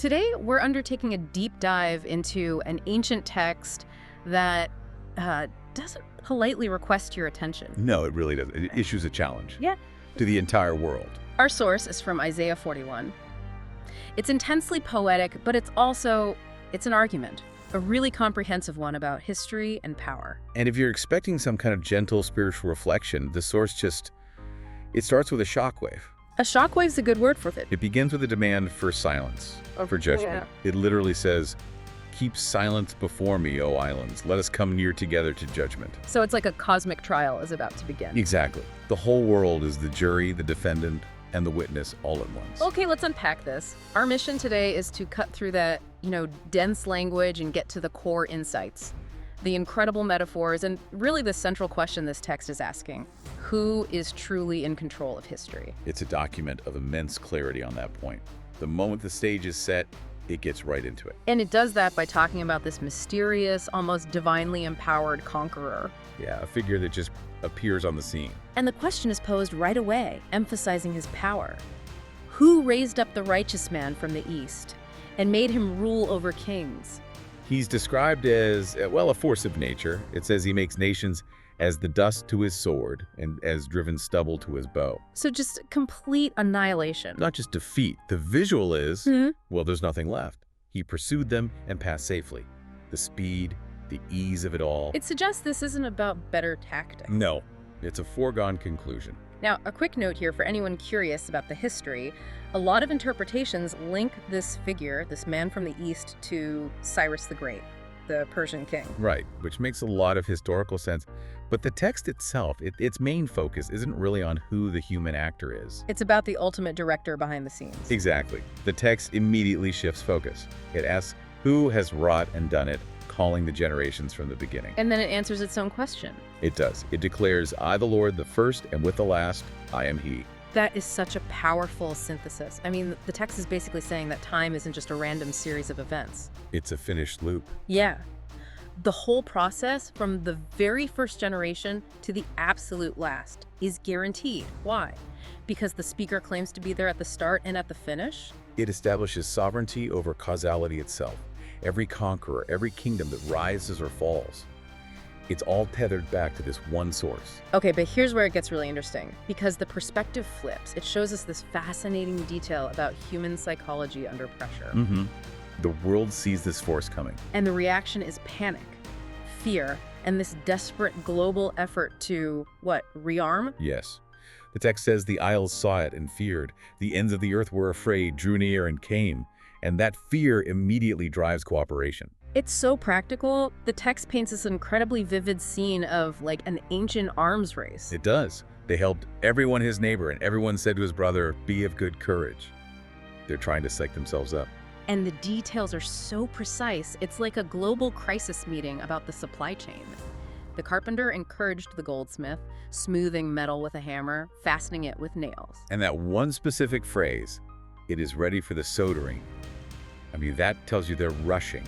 Today, we're undertaking a deep dive into an ancient text that doesn't politely request your attention. No, it really doesn't. It issues a challenge Yeah. to the entire world. Our source is from Isaiah 41. It's intensely poetic, but it's an argument, a really comprehensive one about history and power. And if you're expecting some kind of gentle spiritual reflection, the source it starts with a shockwave. A shockwave's a good word for it. It begins with a demand for silence, for judgment. It literally says, "Keep silence before me, O islands. Let us come near together to judgment." So it's like a cosmic trial is about to begin. Exactly. The whole world is the jury, the defendant, and the witness all at once. Okay, let's unpack this. Our mission today is to cut through that, dense language and get to the core insights, the incredible metaphors, and really the central question this text is asking. Who is truly in control of history? It's a document of immense clarity on that point. The moment the stage is set, it gets right into it. And it does that by talking about this mysterious, almost divinely empowered conqueror. Yeah, a figure that just appears on the scene. And the question is posed right away, emphasizing his power. Who raised up the righteous man from the east and made him rule over kings? He's described as, a force of nature. It says he makes nations as the dust to his sword and as driven stubble to his bow. So just complete annihilation. Not just defeat. The visual is, there's nothing left. He pursued them and passed safely. The speed, the ease of it all. It suggests this isn't about better tactics. No, it's a foregone conclusion. Now, a quick note here for anyone curious about the history. A lot of interpretations link this figure, this man from the east, to Cyrus the Great, the Persian king. Right, which makes a lot of historical sense. But the text itself, its main focus isn't really on who the human actor is. It's about the ultimate director behind the scenes. Exactly. The text immediately shifts focus. It asks who has wrought and done it, calling the generations from the beginning. And then it answers its own question. It does. It declares, "I, the Lord, the first, and with the last, I am he." That is such a powerful synthesis. I mean, the text is basically saying that time isn't just a random series of events. It's a finished loop. Yeah. The whole process, from the very first generation to the absolute last, is guaranteed. Why? Because the speaker claims to be there at the start and at the finish? It establishes sovereignty over causality itself. Every conqueror, every kingdom that rises or falls, it's all tethered back to this one source. Okay, but here's where it gets really interesting, because the perspective flips. It shows us this fascinating detail about human psychology under pressure. The world sees this force coming. And the reaction is panic, fear, and this desperate global effort to, rearm? Yes. The text says the isles saw it and feared. The ends of the earth were afraid, drew near, and came. And that fear immediately drives cooperation. It's so practical. The text paints this incredibly vivid scene of an ancient arms race. It does. They helped everyone his neighbor, and everyone said to his brother, "Be of good courage." They're trying to psych themselves up. And the details are so precise. It's like a global crisis meeting about the supply chain. The carpenter encouraged the goldsmith, smoothing metal with a hammer, fastening it with nails. And that one specific phrase, "It is ready for the soldering," that tells you they're rushing.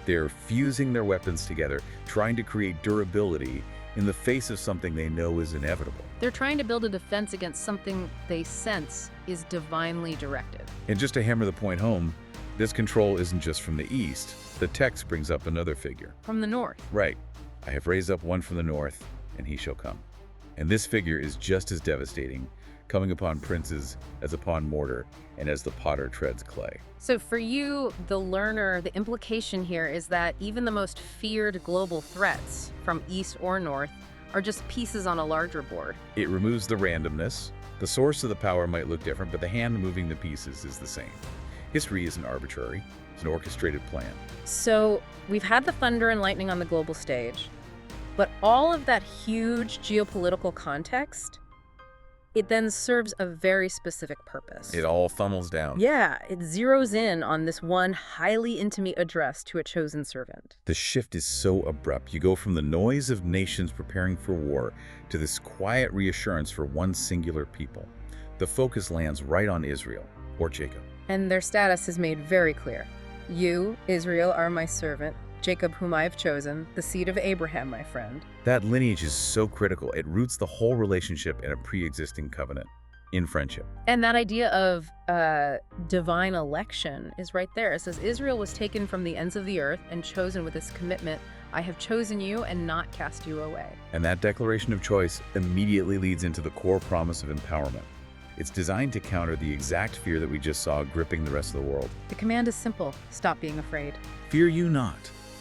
They're fusing their weapons together, trying to create durability in the face of something they know is inevitable. They're trying to build a defense against something they sense is divinely directed. And just to hammer the point home, this control isn't just from the east. The text brings up another figure. From the north. Right. "I have raised up one from the north, and he shall come." And this figure is just as devastating, coming upon princes as upon mortar, and as the potter treads clay. So for you, the learner, the implication here is that even the most feared global threats, from east or north, are just pieces on a larger board. It removes the randomness. The source of the power might look different, but the hand moving the pieces is the same. History isn't arbitrary. It's an orchestrated plan. So we've had the thunder and lightning on the global stage, but all of that huge geopolitical context, it then serves a very specific purpose. It all funnels down. Yeah, it zeroes in on this one highly intimate address to a chosen servant. The shift is so abrupt. You go from the noise of nations preparing for war to this quiet reassurance for one singular people. The focus lands right on Israel, or Jacob. And their status is made very clear. You, Israel, are my servant, Jacob whom I have chosen, the seed of Abraham, my friend. That lineage is so critical. It roots the whole relationship in a pre-existing covenant. in friendship. And that idea of divine election is right there. It says, Israel was taken from the ends of the earth and chosen with this commitment, I have chosen you and not cast you away. And that declaration of choice immediately leads into the core promise of empowerment. It's designed to counter the exact fear that we just saw gripping the rest of the world. The command is simple. Stop being afraid. Fear you not,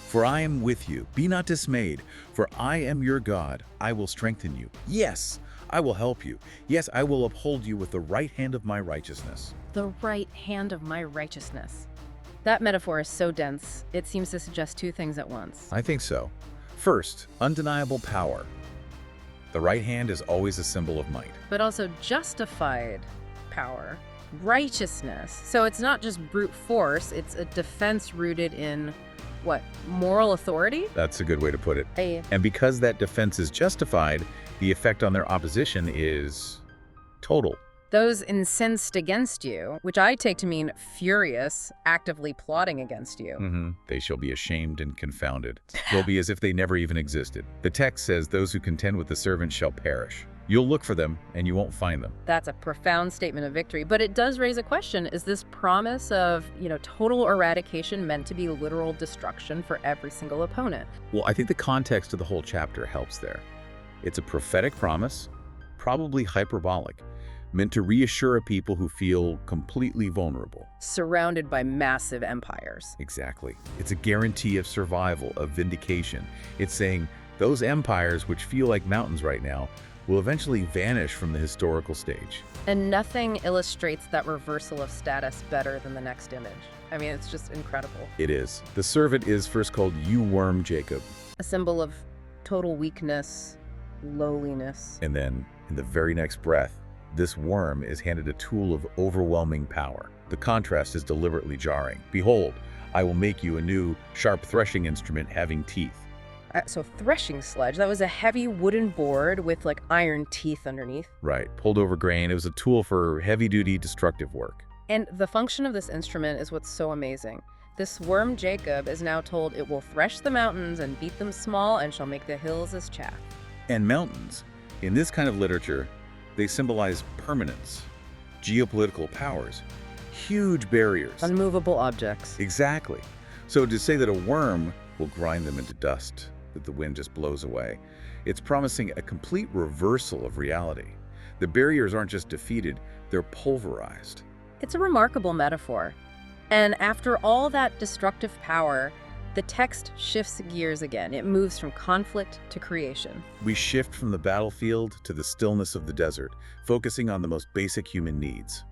for I am with you. Be not dismayed, for I am your God. I will strengthen you. Yes, I will help you. Yes, I will uphold you with the right hand of my righteousness. The right hand of my righteousness. That metaphor is so dense, it seems to suggest two things at once. I think so. First, undeniable power. The right hand is always a symbol of might. But also justified power, righteousness. So it's not just brute force, it's a defense rooted in, what, moral authority? That's a good way to put it. Hey. And because that defense is justified, the effect on their opposition is total. Those incensed against you, which I take to mean furious, actively plotting against you. They shall be ashamed and confounded. They'll be as if they never even existed. The text says those who contend with the servant shall perish. You'll look for them and you won't find them. That's a profound statement of victory, but it does raise a question. Is this promise of, total eradication meant to be literal destruction for every single opponent? Well, I think the context of the whole chapter helps there. It's a prophetic promise, probably hyperbolic, meant to reassure a people who feel completely vulnerable. Surrounded by massive empires. Exactly. It's a guarantee of survival, of vindication. It's saying those empires, which feel like mountains right now, will eventually vanish from the historical stage. And nothing illustrates that reversal of status better than the next image. I mean, it's just incredible. It is. The servant is first called you worm Jacob. A symbol of total weakness, lowliness. And then, in the very next breath, this worm is handed a tool of overwhelming power. The contrast is deliberately jarring. Behold, I will make you a new, sharp threshing instrument having teeth. So threshing sledge, that was a heavy wooden board with iron teeth underneath. Right, pulled over grain. It was a tool for heavy-duty destructive work. And the function of this instrument is what's so amazing. This worm Jacob is now told it will thresh the mountains and beat them small and shall make the hills as chaff. And mountains, in this kind of literature, they symbolize permanence, geopolitical powers, huge barriers. Unmovable objects. Exactly. So to say that a worm will grind them into dust, that the wind just blows away, it's promising a complete reversal of reality. The barriers aren't just defeated, they're pulverized. It's a remarkable metaphor. And after all that destructive power, the text shifts gears again. It moves from conflict to creation. We shift from the battlefield to the stillness of the desert, focusing on the most basic human needs.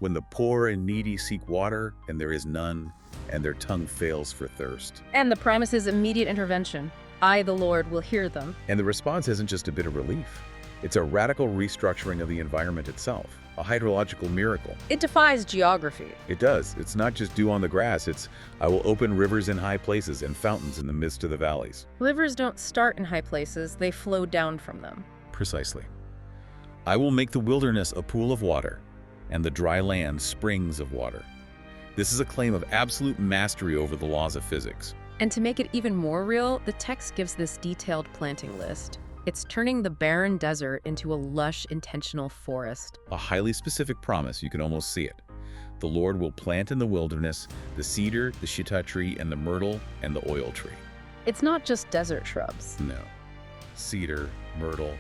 When the poor and needy seek water, and there is none, and their tongue fails for thirst. And the promise is immediate intervention. I, the Lord, will hear them. And the response isn't just a bit of relief. It's a radical restructuring of the environment itself, a hydrological miracle. It defies geography. It does. It's not just dew on the grass. It's, I will open rivers in high places and fountains in the midst of the valleys. Rivers don't start in high places, they flow down from them. Precisely. I will make the wilderness a pool of water, and the dry land springs of water. This is a claim of absolute mastery over the laws of physics. And to make it even more real, the text gives this detailed planting list. It's turning the barren desert into a lush, intentional forest. A highly specific promise, you can almost see it. The Lord will plant in the wilderness the cedar, the shittah tree, and the myrtle, and the oil tree. It's not just desert shrubs. No. Cedar, myrtle,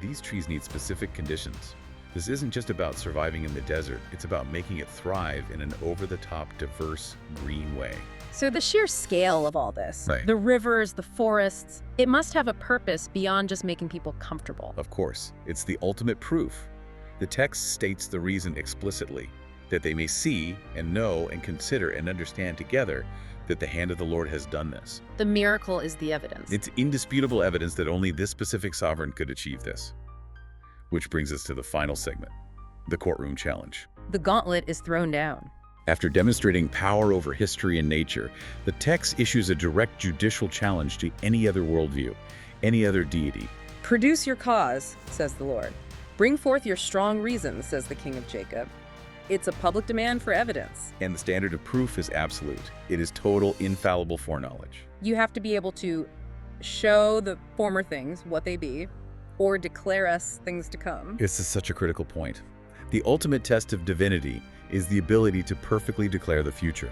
these trees need specific conditions. This isn't just about surviving in the desert, it's about making it thrive in an over-the-top, diverse, green way. So the sheer scale of all this, Right. the rivers, the forests, it must have a purpose beyond just making people comfortable. Of course, it's the ultimate proof. The text states the reason explicitly, that they may see and know and consider and understand together that the hand of the Lord has done this. The miracle is the evidence. It's indisputable evidence that only this specific sovereign could achieve this. Which brings us to the final segment, the courtroom challenge. The gauntlet is thrown down. After demonstrating power over history and nature, the text issues a direct judicial challenge to any other worldview, any other deity. Produce your cause, says the Lord. Bring forth your strong reasons, says the King of Jacob. It's a public demand for evidence. And the standard of proof is absolute. It is total, infallible foreknowledge. You have to be able to show the former things, what they be, or declare us things to come. This is such a critical point. The ultimate test of divinity is the ability to perfectly declare the future.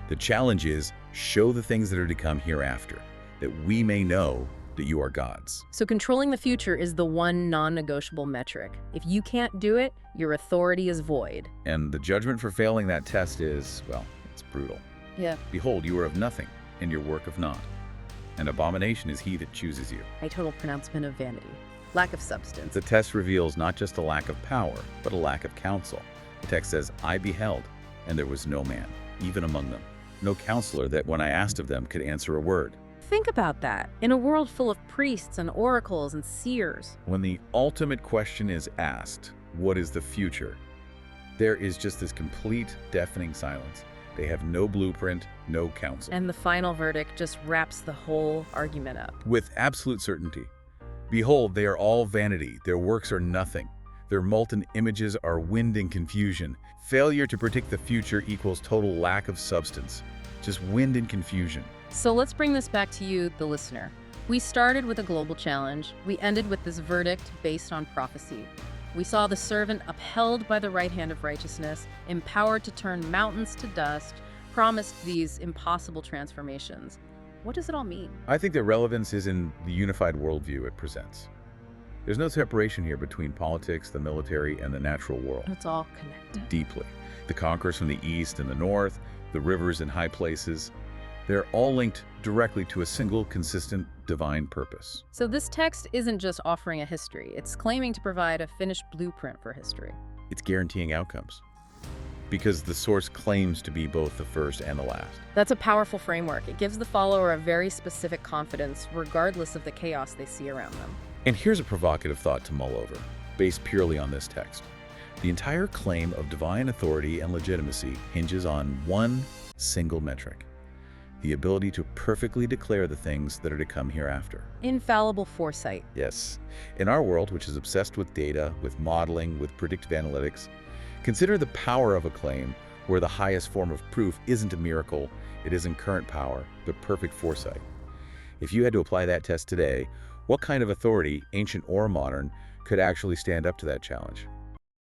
The challenge is, show the things that are to come hereafter, that we may know that you are God's. So controlling the future is the one non-negotiable metric. If you can't do it, your authority is void. And the judgment for failing that test is, well, it's brutal. Yeah. Behold, you are of nothing, and your work of naught. And abomination is he that chooses you. A total pronouncement of vanity. Lack of substance. The test reveals not just a lack of power, but a lack of counsel. The text says, I beheld, and there was no man, even among them. No counselor that when I asked of them could answer a word. Think about that. In a world full of priests and oracles and seers. When the ultimate question is asked, what is the future? There is just this complete, deafening silence. They have no blueprint, no counsel. And the final verdict just wraps the whole argument up. With absolute certainty. Behold, they are all vanity. Their works are nothing. Their molten images are wind and confusion. Failure to predict the future equals total lack of substance. Just wind and confusion. So let's bring this back to you, the listener. We started with a global challenge. We ended with this verdict based on prophecy. We saw the servant upheld by the right hand of righteousness, empowered to turn mountains to dust, promised these impossible transformations. What does it all mean? I think the relevance is in the unified worldview it presents. There's no separation here between politics, the military, and the natural world. It's all connected. Deeply. The conquerors from the east and the north, the rivers and high places, they're all linked directly to a single, consistent, divine purpose. So this text isn't just offering a history. It's claiming to provide a finished blueprint for history. It's guaranteeing outcomes. Because the source claims to be both the first and the last. That's a powerful framework. It gives the follower a very specific confidence, regardless of the chaos they see around them. And here's a provocative thought to mull over, based purely on this text. The entire claim of divine authority and legitimacy hinges on one single metric: the ability to perfectly declare the things that are to come hereafter. Infallible foresight. Yes. In our world, which is obsessed with data, with modeling, with predictive analytics, consider the power of a claim where the highest form of proof isn't a miracle, it isn't current power, but perfect foresight. If you had to apply that test today, what kind of authority, ancient or modern, could actually stand up to that challenge?